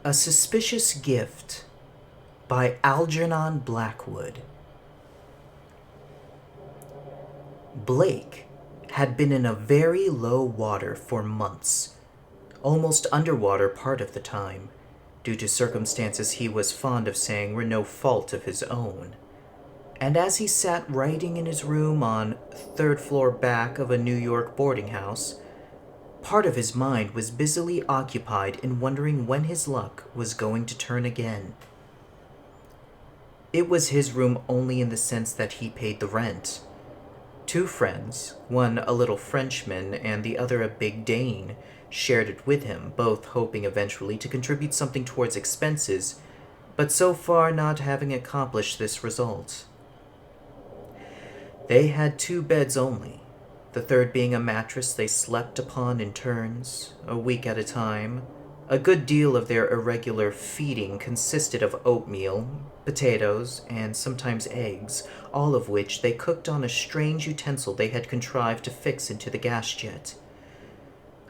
A Suspicious Gift by Algernon Blackwood. Blake had been in a very low water for months, almost underwater part of the time, due to circumstances he was fond of saying were no fault of his own. And as he sat writing in his room on third floor back of a New York boarding house, part of his mind was busily occupied in wondering when his luck was going to turn again. It was his room only in the sense that he paid the rent. Two friends, one a little Frenchman and the other a big Dane, shared it with him, both hoping eventually to contribute something towards expenses, but so far not having accomplished this result. They had 2 beds only, the third being a mattress they slept upon in turns, a week at a time. A good deal of their irregular feeding consisted of oatmeal, potatoes, and sometimes eggs, all of which they cooked on a strange utensil they had contrived to fix into the gas jet.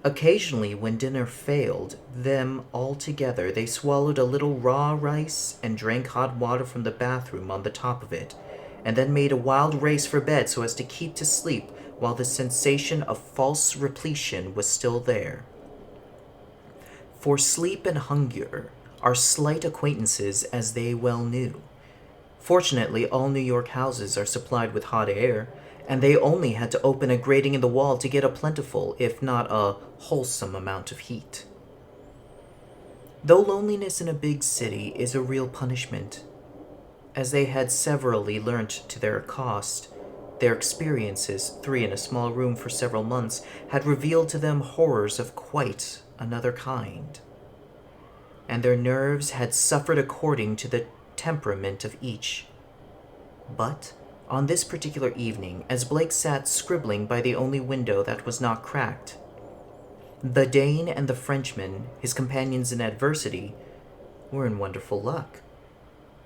Occasionally, when dinner failed them altogether, they swallowed a little raw rice and drank hot water from the bathroom on the top of it, and then made a wild race for bed so as to keep to sleep while the sensation of false repletion was still there. For sleep and hunger are slight acquaintances, as they well knew. Fortunately, all New York houses are supplied with hot air, and they only had to open a grating in the wall to get a plentiful, if not a wholesome, amount of heat. Though loneliness in a big city is a real punishment, as they had severally learnt to their cost, their experiences, 3 in a small room for several months, had revealed to them horrors of quite another kind, and their nerves had suffered according to the temperament of each. But on this particular evening, as Blake sat scribbling by the only window that was not cracked, the Dane and the Frenchman, his companions in adversity, were in wonderful luck.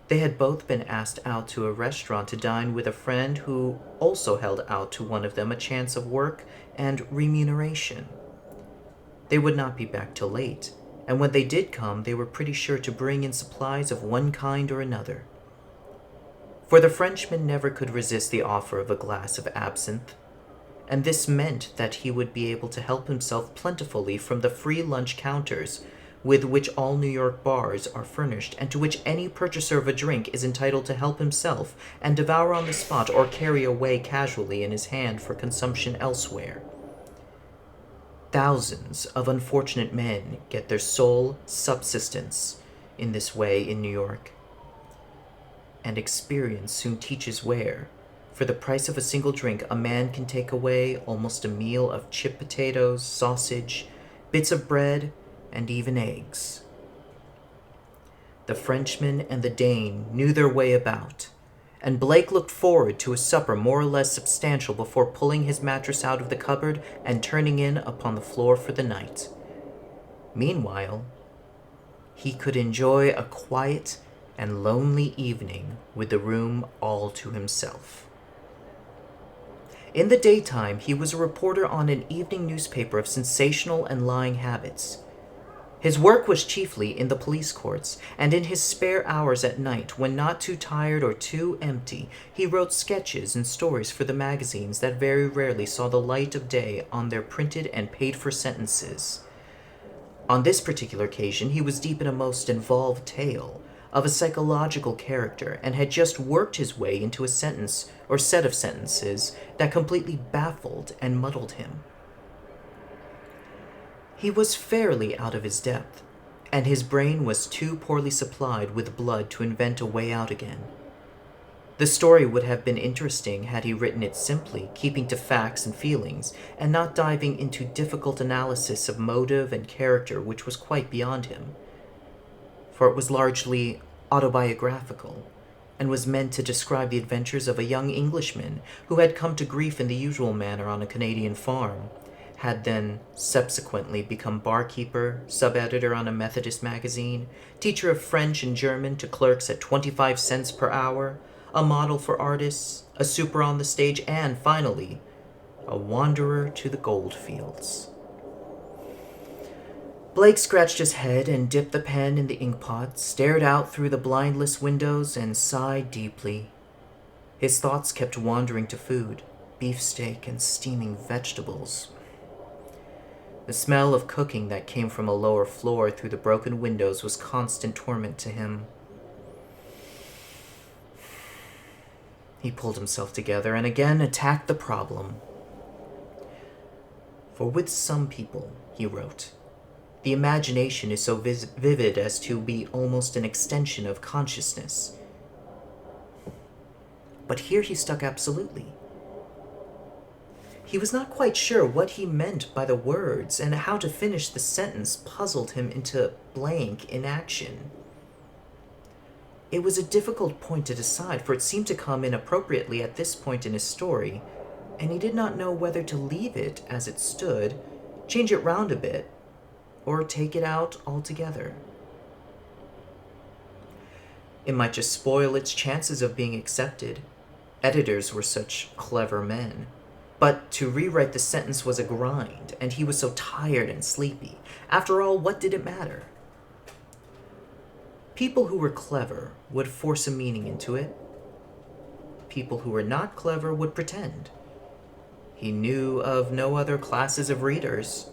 They had both been asked out to a restaurant to dine with a friend who also held out to one of them a chance of work and remuneration. They would not be back till late, and when they did come, they were pretty sure to bring in supplies of one kind or another. For the Frenchman never could resist the offer of a glass of absinthe, and this meant that he would be able to help himself plentifully from the free lunch counters with which all New York bars are furnished, and to which any purchaser of a drink is entitled to help himself and devour on the spot or carry away casually in his hand for consumption elsewhere. Thousands of unfortunate men get their sole subsistence in this way in New York, and experience soon teaches where, for the price of a single drink, a man can take away almost a meal of chipped potatoes, sausage, bits of bread, and even eggs. The Frenchman and the Dane knew their way about, and Blake looked forward to a supper more or less substantial before pulling his mattress out of the cupboard and turning in upon the floor for the night. Meanwhile, he could enjoy a quiet and lonely evening with the room all to himself. In the daytime, he was a reporter on an evening newspaper of sensational and lying habits. His work was chiefly in the police courts, and in his spare hours at night, when not too tired or too empty, he wrote sketches and stories for the magazines that very rarely saw the light of day on their printed and paid-for sentences. On this particular occasion, he was deep in a most involved tale of a psychological character, and had just worked his way into a sentence or set of sentences that completely baffled and muddled him. He was fairly out of his depth, and his brain was too poorly supplied with blood to invent a way out again. The story would have been interesting had he written it simply, keeping to facts and feelings, and not diving into difficult analysis of motive and character, which was quite beyond him. For it was largely autobiographical, and was meant to describe the adventures of a young Englishman who had come to grief in the usual manner on a Canadian farm, had then subsequently become barkeeper, sub-editor on a Methodist magazine, teacher of French and German to clerks at 25 cents per hour, a model for artists, a super on the stage, and, finally, a wanderer to the gold fields. Blake scratched his head and dipped the pen in the inkpot, stared out through the blindless windows, and sighed deeply. His thoughts kept wandering to food, beefsteak and steaming vegetables. The smell of cooking that came from a lower floor through the broken windows was constant torment to him. He pulled himself together and again attacked the problem. For with some people, he wrote, the imagination is so vivid as to be almost an extension of consciousness. But here he stuck absolutely. He was not quite sure what he meant by the words, and how to finish the sentence puzzled him into blank inaction. It was a difficult point to decide, for it seemed to come in appropriately at this point in his story, and he did not know whether to leave it as it stood, change it round a bit, or take it out altogether. It might just spoil its chances of being accepted. Editors were such clever men. But to rewrite the sentence was a grind, and he was so tired and sleepy. After all, what did it matter? People who were clever would force a meaning into it. People who were not clever would pretend. He knew of no other classes of readers.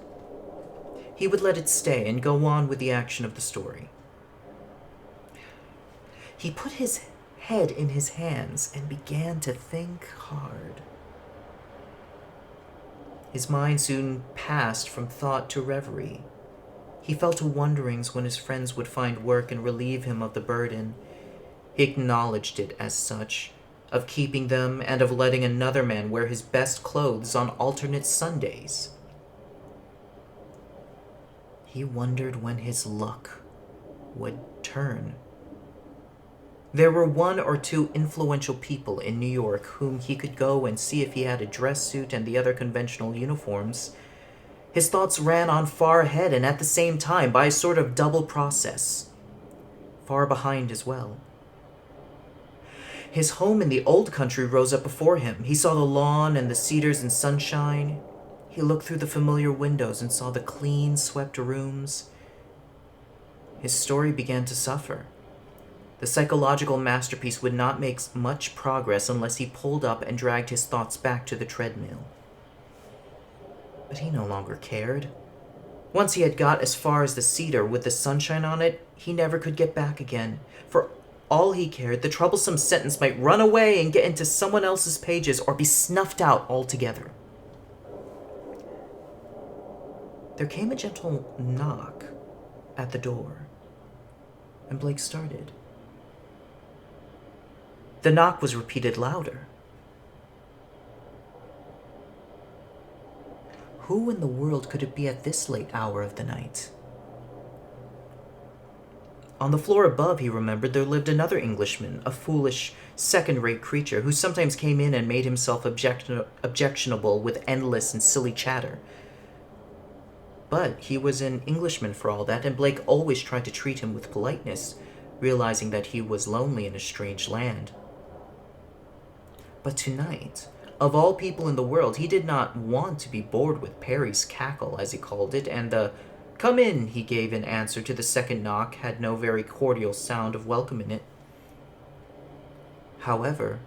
He would let it stay and go on with the action of the story. He put his head in his hands and began to think hard. His mind soon passed from thought to reverie. He fell to wonderings when his friends would find work and relieve him of the burden. He acknowledged it as such, of keeping them and of letting another man wear his best clothes on alternate Sundays. He wondered when his luck would turn. There were one or two influential people in New York whom he could go and see if he had a dress suit and the other conventional uniforms. His thoughts ran on far ahead and at the same time by a sort of double process, far behind as well. His home in the old country rose up before him. He saw the lawn and the cedars and sunshine. He looked through the familiar windows and saw the clean, swept rooms. His story began to suffer. The psychological masterpiece would not make much progress unless he pulled up and dragged his thoughts back to the treadmill. But he no longer cared. Once he had got as far as the cedar with the sunshine on it, he never could get back again. For all he cared, the troublesome sentence might run away and get into someone else's pages or be snuffed out altogether. There came a gentle knock at the door, and Blake started. The knock was repeated louder. Who in the world could it be at this late hour of the night? On the floor above, he remembered, there lived another Englishman, a foolish, second-rate creature who sometimes came in and made himself objectionable with endless and silly chatter. But he was an Englishman for all that, and Blake always tried to treat him with politeness, realizing that he was lonely in a strange land. But tonight, of all people in the world, he did not want to be bored with Perry's cackle, as he called it, and the "come in" he gave in answer to the second knock had no very cordial sound of welcome in it. However,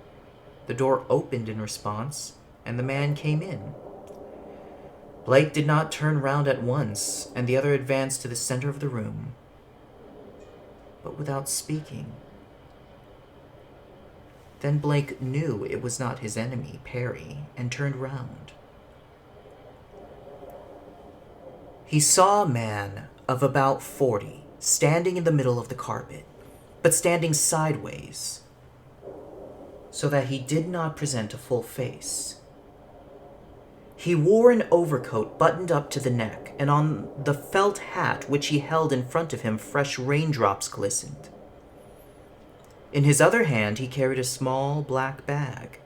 the door opened in response, and the man came in. Blake did not turn round at once, and the other advanced to the center of the room, but without speaking. Then Blake knew it was not his enemy, Perry, and turned round. He saw a man of about 40 standing in the middle of the carpet, but standing sideways, so that he did not present a full face. He wore an overcoat buttoned up to the neck, and on the felt hat which he held in front of him fresh raindrops glistened. In his other hand he carried a small black bag.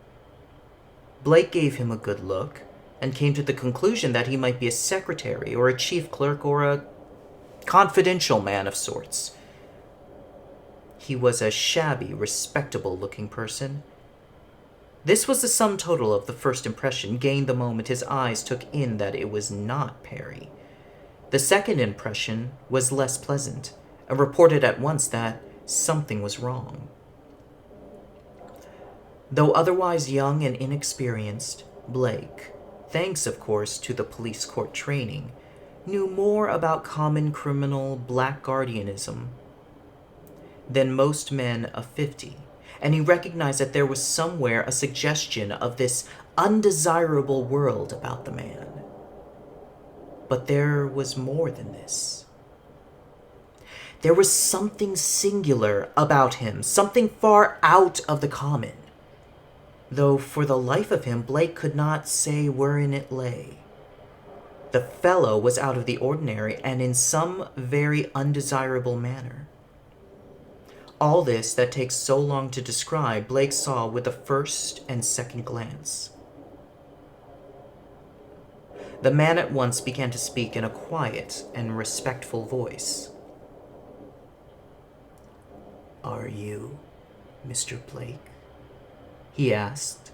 Blake gave him a good look, and came to the conclusion that he might be a secretary or a chief clerk or a confidential man of sorts. He was a shabby, respectable-looking person. This was the sum total of the first impression, gained the moment his eyes took in that it was not Perry. The second impression was less pleasant, and reported at once that something was wrong. Though otherwise young and inexperienced, Blake, thanks of course to the police court training, knew more about common criminal blackguardianism than most men of 50, and he recognized that there was somewhere a suggestion of this undesirable world about the man. But there was more than this. There was something singular about him, something far out of the common, though for the life of him Blake could not say wherein it lay. The fellow was out of the ordinary, and in some very undesirable manner. All this that takes so long to describe, Blake saw with the first and second glance. The man at once began to speak in a quiet and respectful voice. "Are you Mr. Blake?" he asked.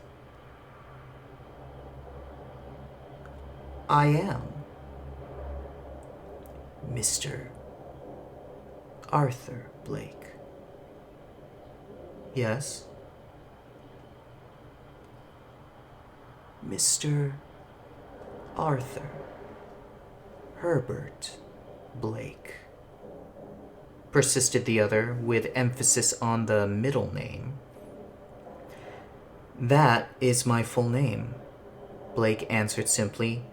"I am. Mr. Arthur Blake." "Yes." "Mr. Arthur Herbert Blake," persisted the other, with emphasis on the middle name. "That is my full name," Blake answered simply,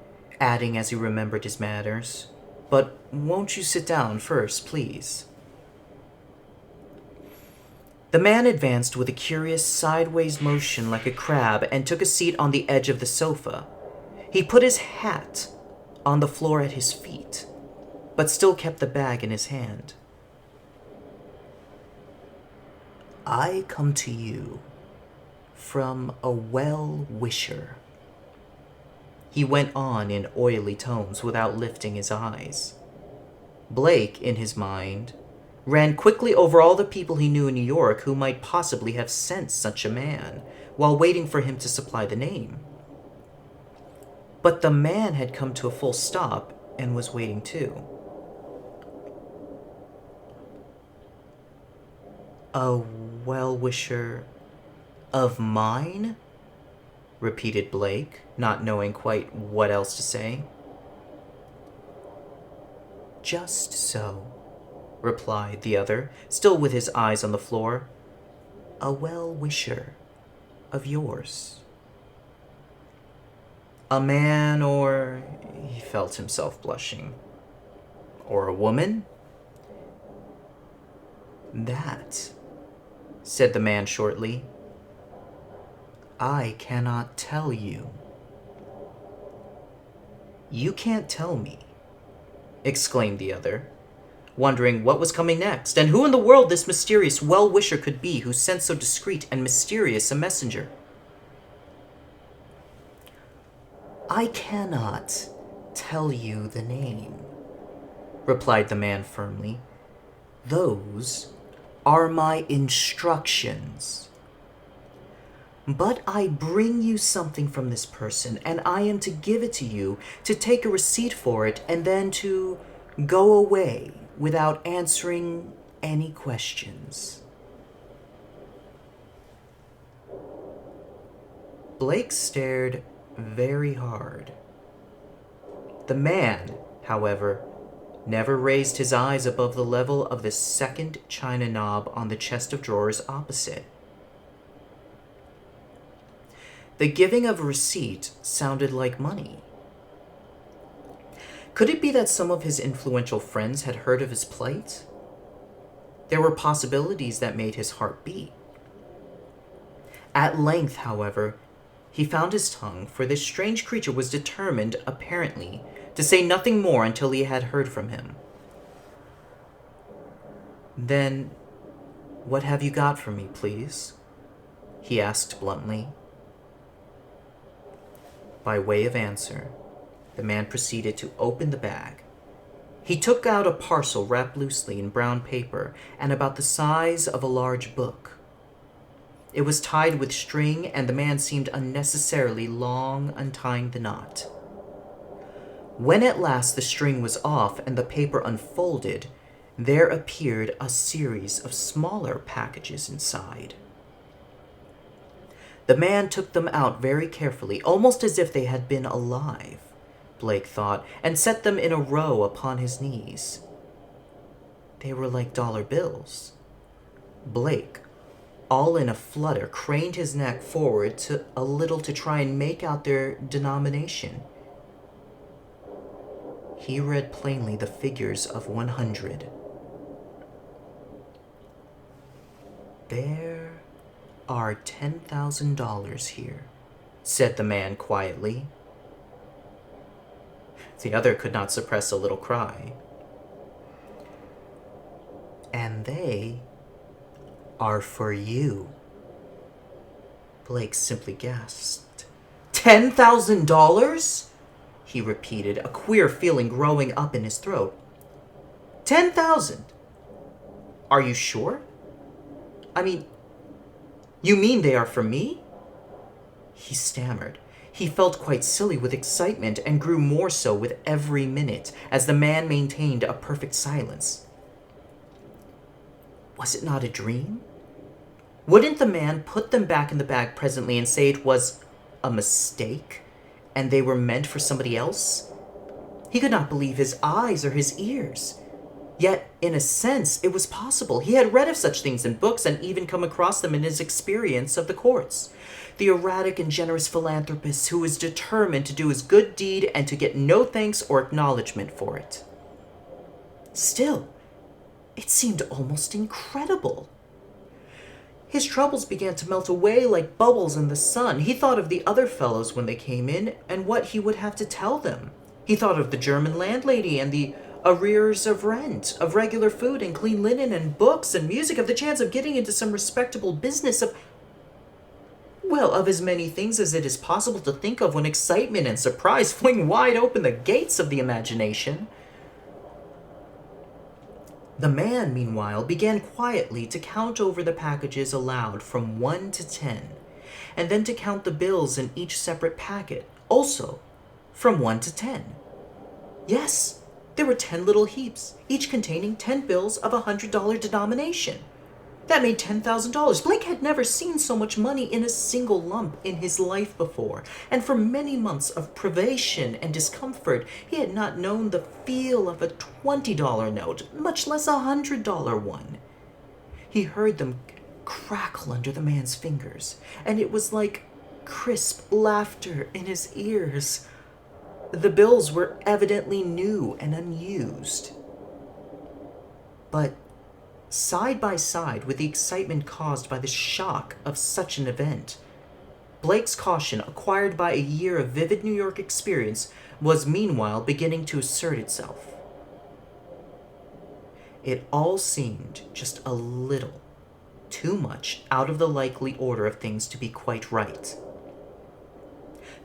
adding as he remembered his manners, "But won't you sit down first, please?" The man advanced with a curious sideways motion like a crab and took a seat on the edge of the sofa. He put his hat on the floor at his feet, but still kept the bag in his hand. "I come to you from a well-wisher," he went on in oily tones without lifting his eyes. Blake, in his mind, ran quickly over all the people he knew in New York who might possibly have sent such a man, while waiting for him to supply the name. But the man had come to a full stop and was waiting too. "A well-wisher of mine?" repeated Blake, not knowing quite what else to say. "Just so," replied the other, still with his eyes on the floor. "A well-wisher of yours." "A man, or," he felt himself blushing, "or a woman?" "That," said the man shortly, "I cannot tell you." "You can't tell me?" exclaimed the other, wondering what was coming next, and who in the world this mysterious well-wisher could be who sent so discreet and mysterious a messenger. "I cannot tell you the name," replied the man firmly. "Those are my instructions. But I bring you something from this person, and I am to give it to you, to take a receipt for it, and then to go away without answering any questions." Blake stared very hard. The man, however, never raised his eyes above the level of the second china knob on the chest of drawers opposite. The giving of a receipt sounded like money. Could it be that some of his influential friends had heard of his plight? There were possibilities that made his heart beat. At length, however, he found his tongue, for this strange creature was determined, apparently, to say nothing more until he had heard from him. "Then, what have you got for me, please?" he asked bluntly. By way of answer, the man proceeded to open the bag. He took out a parcel wrapped loosely in brown paper and about the size of a large book. It was tied with string, and the man seemed unnecessarily long untying the knot. When at last the string was off and the paper unfolded, there appeared a series of smaller packages inside. The man took them out very carefully, almost as if they had been alive, Blake thought, and set them in a row upon his knees. They were like dollar bills. Blake, all in a flutter, craned his neck forward a little to try and make out their denomination. He read plainly the figures of 100. There are $10,000 here, said the man quietly. The other could not suppress a little cry. And they are for you. Blake simply gasped. $10,000? He repeated, a queer feeling growing up in his throat. 10,000? Are you sure? You mean they are for me? He stammered. He felt quite silly with excitement and grew more so with every minute as the man maintained a perfect silence. Was it not a dream? Wouldn't the man put them back in the bag presently and say it was a mistake and they were meant for somebody else? He could not believe his eyes or his ears. Yet, in a sense, it was possible. He had read of such things in books and even come across them in his experience of the courts. The erratic and generous philanthropist who is determined to do his good deed and to get no thanks or acknowledgement for it. Still, it seemed almost incredible. His troubles began to melt away like bubbles in the sun. He thought of the other fellows when they came in and what he would have to tell them. He thought of the German landlady and the arrears of rent, of regular food and clean linen and books and music, of the chance of getting into some respectable business, of as many things as it is possible to think of when excitement and surprise fling wide open the gates of the imagination. The man, meanwhile, began quietly to count over the packages aloud from 1 to 10, and then to count the bills in each separate packet, also from 1 to 10. Yes, there were 10 little heaps, each containing 10 bills of $100 denomination. That made $10,000. Blake had never seen so much money in a single lump in his life before, and for many months of privation and discomfort, he had not known the feel of a $20 note, much less a $100 one. He heard them crackle under the man's fingers, and it was like crisp laughter in his ears. The bills were evidently new and unused. But side by side with the excitement caused by the shock of such an event, Blake's caution, acquired by a year of vivid New York experience, was meanwhile beginning to assert itself. It all seemed just a little too much out of the likely order of things to be quite right.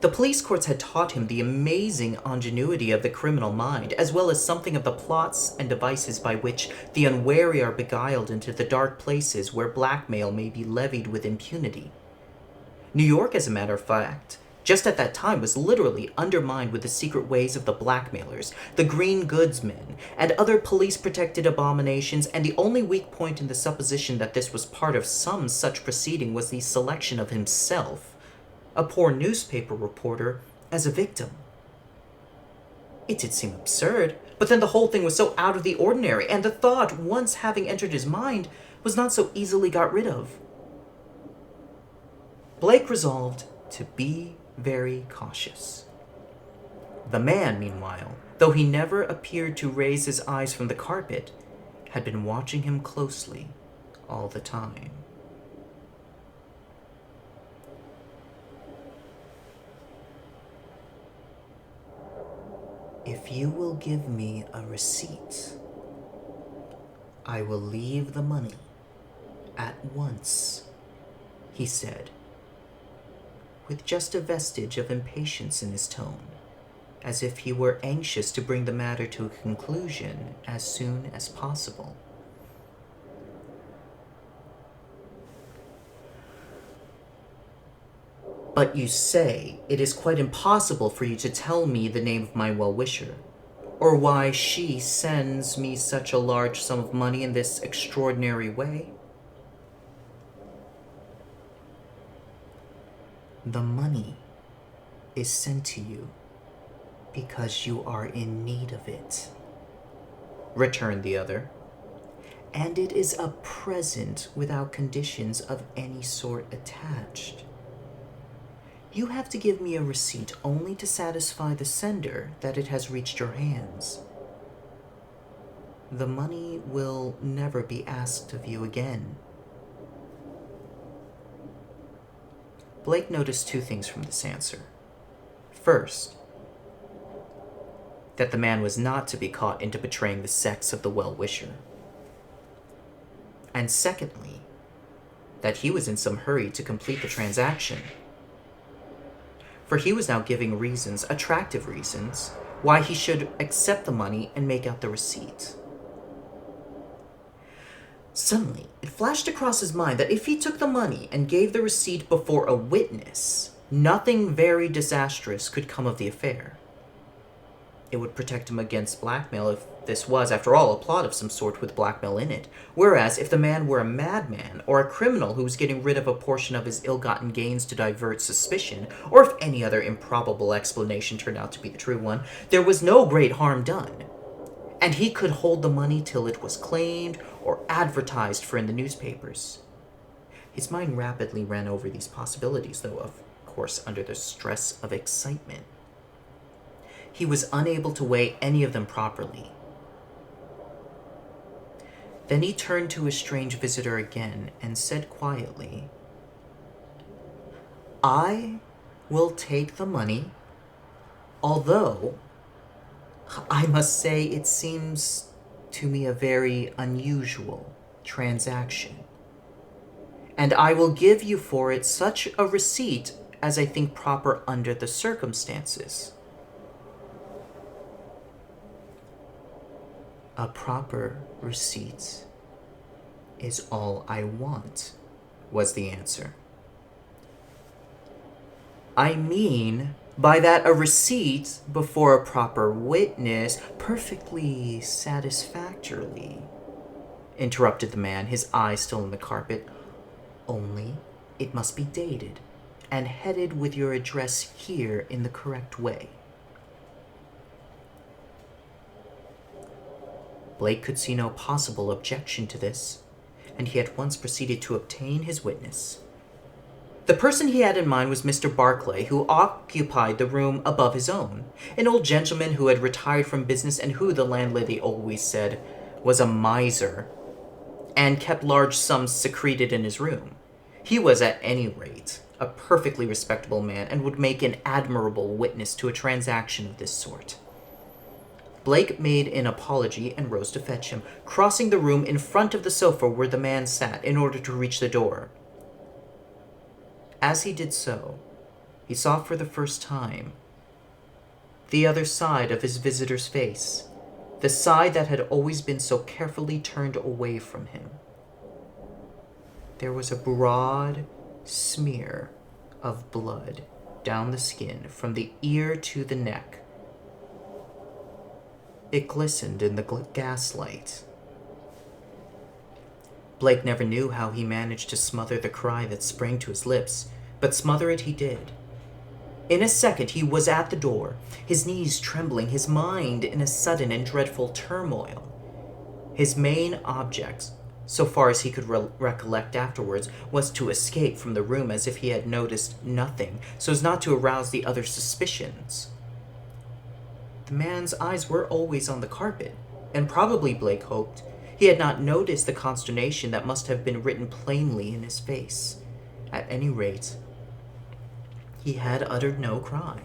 The police courts had taught him the amazing ingenuity of the criminal mind, as well as something of the plots and devices by which the unwary are beguiled into the dark places where blackmail may be levied with impunity. New York, as a matter of fact, just at that time was literally undermined with the secret ways of the blackmailers, the green goods men, and other police-protected abominations, and the only weak point in the supposition that this was part of some such proceeding was the selection of himself, a poor newspaper reporter, as a victim. It did seem absurd, but then the whole thing was so out of the ordinary, and the thought, once having entered his mind, was not so easily got rid of. Blake resolved to be very cautious. The man, meanwhile, though he never appeared to raise his eyes from the carpet, had been watching him closely all the time. If you will give me a receipt, I will leave the money at once, he said, with just a vestige of impatience in his tone, as if he were anxious to bring the matter to a conclusion as soon as possible. But you say it is quite impossible for you to tell me the name of my well-wisher, or why she sends me such a large sum of money in this extraordinary way? The money is sent to you because you are in need of it, returned the other. And it is a present without conditions of any sort attached. You have to give me a receipt only to satisfy the sender that it has reached your hands. The money will never be asked of you again. Blake noticed two things from this answer. First, that the man was not to be caught into betraying the sex of the well-wisher. And secondly, that he was in some hurry to complete the transaction. For he was now giving reasons, attractive reasons, why he should accept the money and make out the receipt. Suddenly, it flashed across his mind that if he took the money and gave the receipt before a witness, nothing very disastrous could come of the affair. It would protect him against blackmail if this was, after all, a plot of some sort with blackmail in it. Whereas, if the man were a madman or a criminal who was getting rid of a portion of his ill-gotten gains to divert suspicion, or if any other improbable explanation turned out to be the true one, there was no great harm done. And he could hold the money till it was claimed or advertised for in the newspapers. His mind rapidly ran over these possibilities, though, of course, under the stress of excitement. He was unable to weigh any of them properly. Then he turned to his strange visitor again and said quietly, "I will take the money, although I must say it seems to me a very unusual transaction. And I will give you for it such a receipt as I think proper under the circumstances." "A proper receipt is all I want," was the answer. "I mean by that a receipt before a proper witness, perfectly satisfactorily," interrupted the man, his eyes still on the carpet. "Only it must be dated and headed with your address here in the correct way." Blake could see no possible objection to this, and he at once proceeded to obtain his witness. The person he had in mind was Mr. Barclay, who occupied the room above his own, an old gentleman who had retired from business and who, the landlady always said, was a miser, and kept large sums secreted in his room. He was, at any rate, a perfectly respectable man, and would make an admirable witness to a transaction of this sort. Blake made an apology and rose to fetch him, crossing the room in front of the sofa where the man sat in order to reach the door. As he did so, he saw for the first time the other side of his visitor's face, the side that had always been so carefully turned away from him. There was a broad smear of blood down the skin from the ear to the neck. It glistened in the gaslight. Blake never knew how he managed to smother the cry that sprang to his lips, but smother it he did. In a second he was at the door, his knees trembling, his mind in a sudden and dreadful turmoil. His main object, so far as he could recollect afterwards, was to escape from the room as if he had noticed nothing, so as not to arouse the other's suspicions. The man's eyes were always on the carpet, and probably, Blake hoped, he had not noticed the consternation that must have been written plainly in his face. At any rate, he had uttered no cry.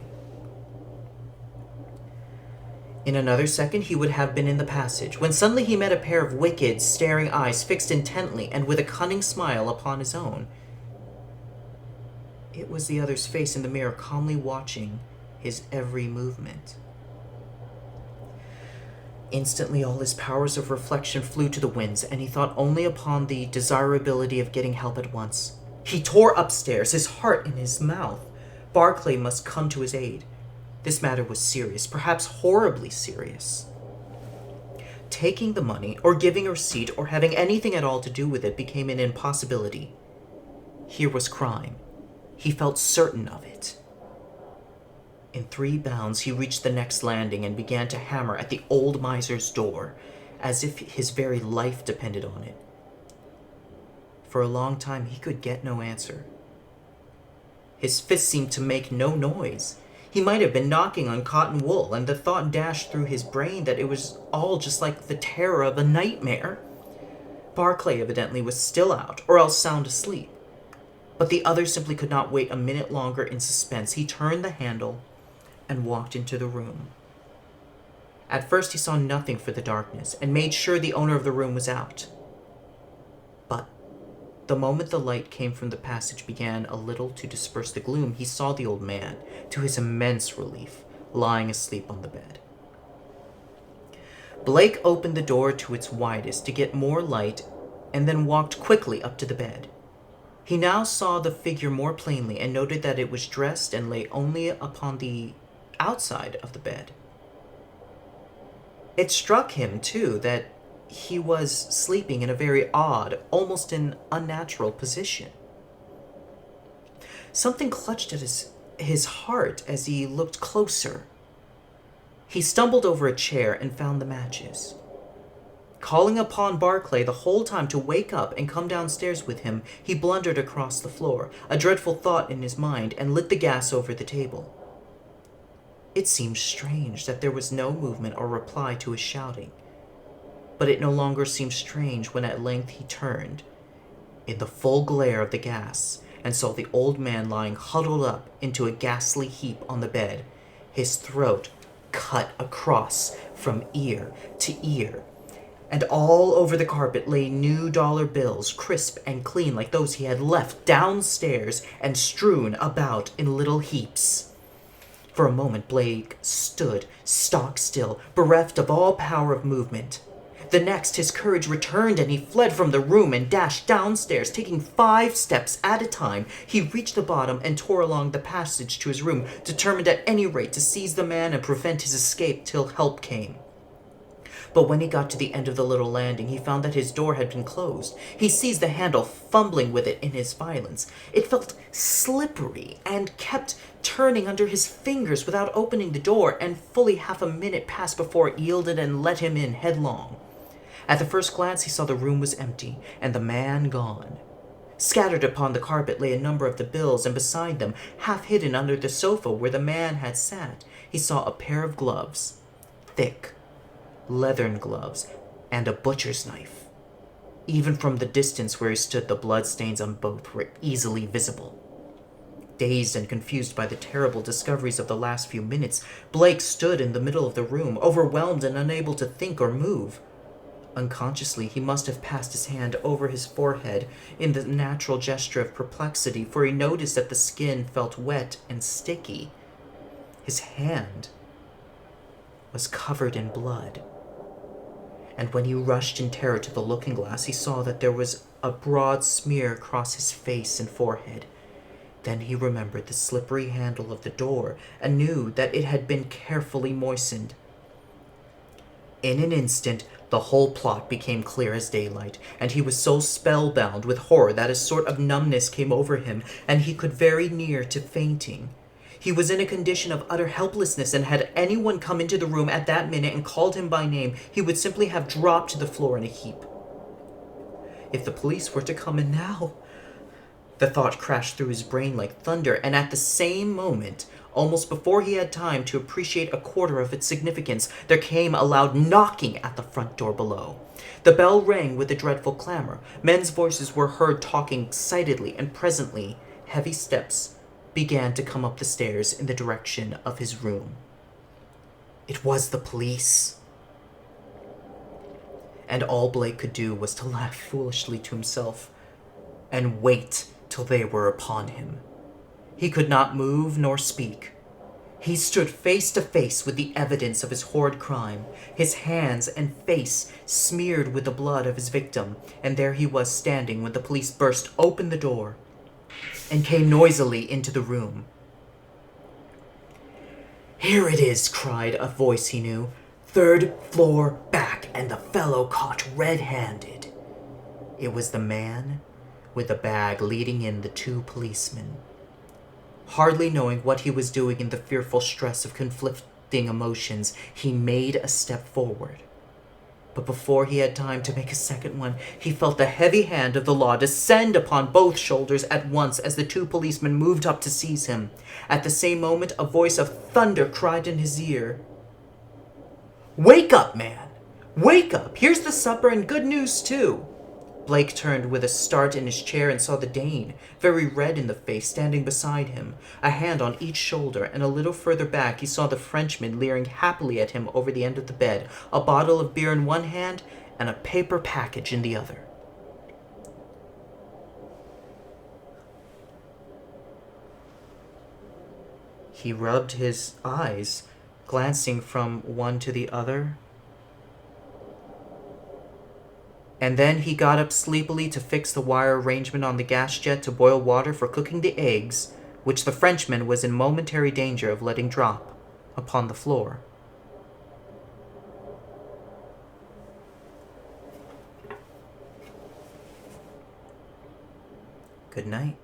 In another second he would have been in the passage, when suddenly he met a pair of wicked, staring eyes fixed intently and with a cunning smile upon his own. It was the other's face in the mirror, calmly watching his every movement. Instantly all his powers of reflection flew to the winds, and he thought only upon the desirability of getting help at once. He tore upstairs, his heart in his mouth, Barclay must come to his aid. This matter was serious, perhaps horribly serious. Taking the money, or giving a receipt, or having anything at all to do with it became an impossibility. Here was crime. He felt certain of it. In 3 bounds, he reached the next landing and began to hammer at the old miser's door, as if his very life depended on it. For a long time, he could get no answer. His fist seemed to make no noise. He might have been knocking on cotton wool, and the thought dashed through his brain that it was all just like the terror of a nightmare. Barclay evidently was still out, or else sound asleep. But the other simply could not wait a minute longer in suspense. He turned the handle and walked into the room. At first he saw nothing for the darkness, and made sure the owner of the room was out. But the moment the light came from the passage began a little to disperse the gloom, he saw the old man, to his immense relief, lying asleep on the bed. Blake opened the door to its widest to get more light, and then walked quickly up to the bed. He now saw the figure more plainly and noted that it was dressed and lay only upon the outside of the bed. It struck him, too, that he was sleeping in a very odd, almost an unnatural position. Something clutched at his heart as he looked closer. He stumbled over a chair and found the matches. Calling upon Barclay the whole time to wake up and come downstairs with him, he blundered across the floor, a dreadful thought in his mind, and lit the gas over the table. It seemed strange that there was no movement or reply to his shouting. But it no longer seemed strange when at length he turned, in the full glare of the gas, and saw the old man lying huddled up into a ghastly heap on the bed, his throat cut across from ear to ear, and all over the carpet lay new dollar bills, crisp and clean like those he had left downstairs and strewn about in little heaps. For a moment Blake stood stock still, bereft of all power of movement. The next, his courage returned, and he fled from the room and dashed downstairs, taking 5 steps at a time. He reached the bottom and tore along the passage to his room, determined at any rate to seize the man and prevent his escape till help came. But when he got to the end of the little landing, he found that his door had been closed. He seized the handle, fumbling with it in his violence. It felt slippery and kept turning under his fingers without opening the door, and fully half a minute passed before it yielded and let him in headlong. At the first glance he saw the room was empty, and the man gone. Scattered upon the carpet lay a number of the bills, and beside them, half hidden under the sofa where the man had sat, he saw a pair of gloves, thick, leathern gloves, and a butcher's knife. Even from the distance where he stood, the bloodstains on both were easily visible. Dazed and confused by the terrible discoveries of the last few minutes, Blake stood in the middle of the room, overwhelmed and unable to think or move. Unconsciously, he must have passed his hand over his forehead in the natural gesture of perplexity, for he noticed that the skin felt wet and sticky. His hand was covered in blood. And when he rushed in terror to the looking-glass, he saw that there was a broad smear across his face and forehead. Then he remembered the slippery handle of the door and knew that it had been carefully moistened. In an instant, the whole plot became clear as daylight, and he was so spellbound with horror that a sort of numbness came over him, and he could very near to fainting. He was in a condition of utter helplessness, and had anyone come into the room at that minute and called him by name, he would simply have dropped to the floor in a heap. If the police were to come in now... The thought crashed through his brain like thunder, and at the same moment, almost before he had time to appreciate a quarter of its significance, there came a loud knocking at the front door below. The bell rang with a dreadful clamor. Men's voices were heard talking excitedly, and presently heavy steps began to come up the stairs in the direction of his room. It was the police. And all Blake could do was to laugh foolishly to himself and wait till they were upon him. He could not move nor speak. He stood face to face with the evidence of his horrid crime, his hands and face smeared with the blood of his victim, and there he was standing when the police burst open the door and came noisily into the room. "Here it is," cried a voice he knew. "Third floor back, and the fellow caught red-handed." It was the man with the bag leading in the two policemen. Hardly knowing what he was doing in the fearful stress of conflicting emotions, he made a step forward. But before he had time to make a second one, he felt the heavy hand of the law descend upon both shoulders at once as the two policemen moved up to seize him. At the same moment, a voice of thunder cried in his ear, "Wake up, man! Wake up! Here's the supper and good news, too!" Blake turned with a start in his chair and saw the Dane, very red in the face, standing beside him, a hand on each shoulder, and a little further back he saw the Frenchman leering happily at him over the end of the bed, a bottle of beer in one hand and a paper package in the other. He rubbed his eyes, glancing from one to the other. And then he got up sleepily to fix the wire arrangement on the gas jet to boil water for cooking the eggs, which the Frenchman was in momentary danger of letting drop upon the floor. Good night.